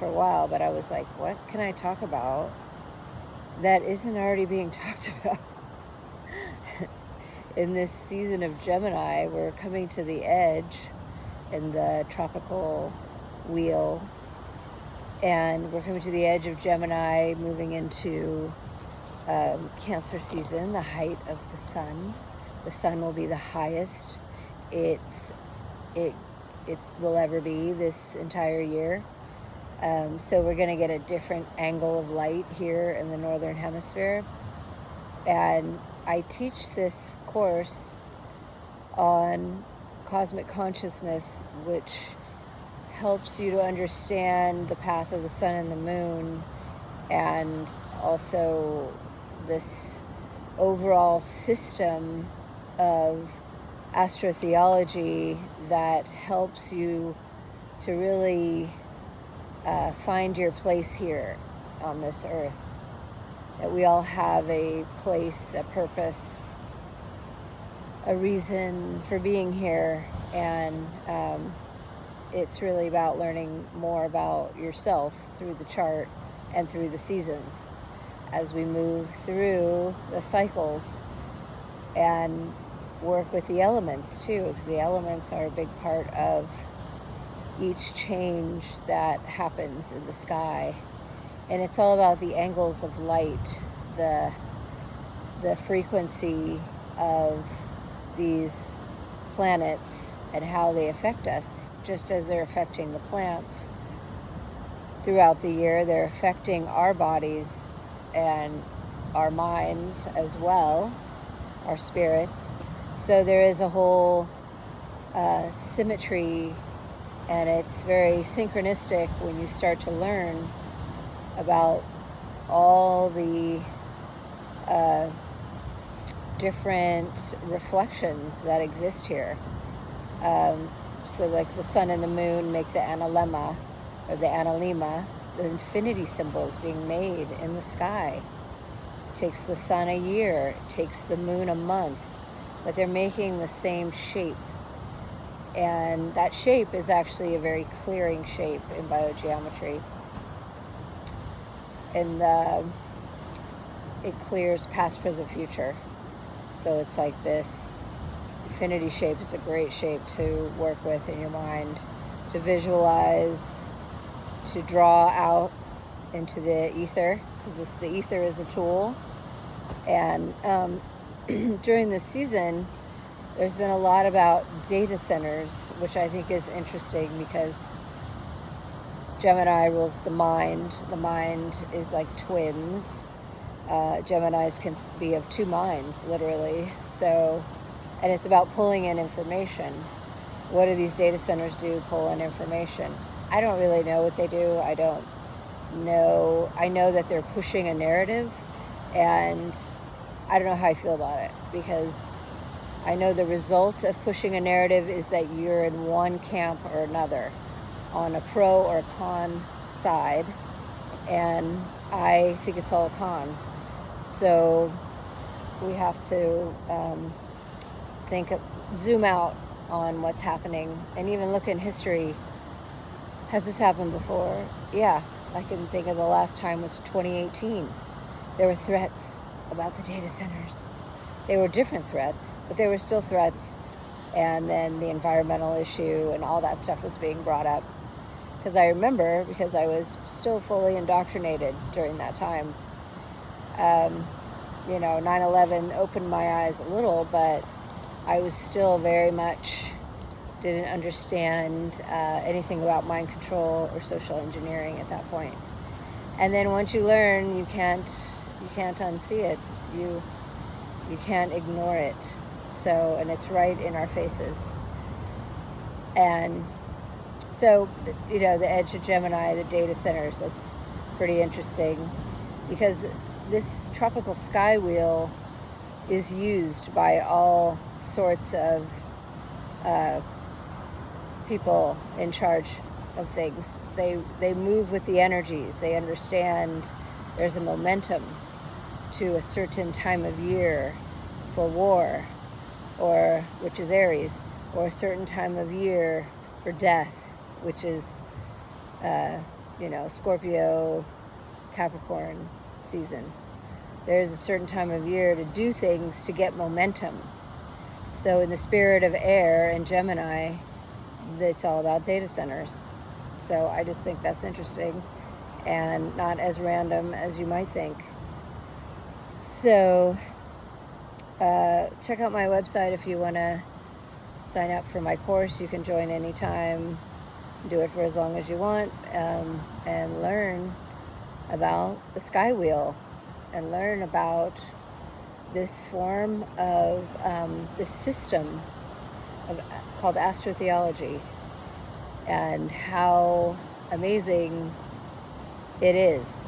for a while, but I was like, what can I talk about that isn't already being talked about? In this season of Gemini, we're coming to the edge in the tropical wheel, and we're coming to the edge of Gemini, moving into Cancer season, the height of the sun. The sun will be the highest it will ever be this entire year. So we're going to get a different angle of light here in the northern hemisphere. And I teach this course on cosmic consciousness, which helps you to understand the path of the sun and the moon, and also this overall system of astrotheology that helps you to really find your place here on this earth. That we all have a place, a purpose, a reason for being here, and it's really about learning more about yourself through the chart and through the seasons as we move through the cycles, and work with the elements too, because the elements are a big part of each change that happens in the sky. And it's all about the angles of light, the frequency of these planets and how they affect us. Just as they're affecting the plants throughout the year, they're affecting our bodies and our minds as well, our spirits. So there is a whole symmetry, and it's very synchronistic when you start to learn about all the different reflections that exist here. So like the sun and the moon make the analemma, or the analema, the infinity symbols being made in the sky. It takes the sun a year, it takes the moon a month, but they're making the same shape. And that shape is actually a very clearing shape in biogeometry. And it clears past, present, future. So it's like this infinity shape is a great shape to work with in your mind, to visualize, to draw out into the ether, because the ether is a tool. And during this season, there's been a lot about data centers, which I think is interesting because Gemini rules the mind. The mind is like twins. Geminis can be of two minds, literally. So, and it's about pulling in information. What do these data centers do? Pull in information. I don't really know what they do. I don't know. I know that they're pushing a narrative, and I don't know how I feel about it, because I know the result of pushing a narrative is that you're in one camp or another, on a pro or con side, and I think it's all a con. So we have to zoom out on what's happening, and even look in history. Has this happened before? Yeah, I can think of the last time was 2018. There were threats about the data centers. They were different threats, but they were still threats. And then the environmental issue and all that stuff was being brought up. Because I remember, because I was still fully indoctrinated during that time. 9/11 opened my eyes a little, but I was still very much didn't understand anything about mind control or social engineering at that point. And then once you learn, you can't unsee it. You can't ignore it. So, and it's right in our faces. And so, the edge of Gemini, the data centers, that's pretty interesting, because this tropical sky wheel is used by all sorts of people in charge of things. They move with the energies. They understand there's a momentum to a certain time of year for war, or which is Aries, or a certain time of year for death, which is Scorpio, Capricorn season. There's a certain time of year to do things to get momentum. So in the spirit of air and Gemini, it's all about data centers. So I just think that's interesting and not as random as you might think. So check out my website if you want to sign up for my course. You can join anytime, do it for as long as you want, and learn about the sky wheel and learn about this form of this system called astrotheology and how amazing it is.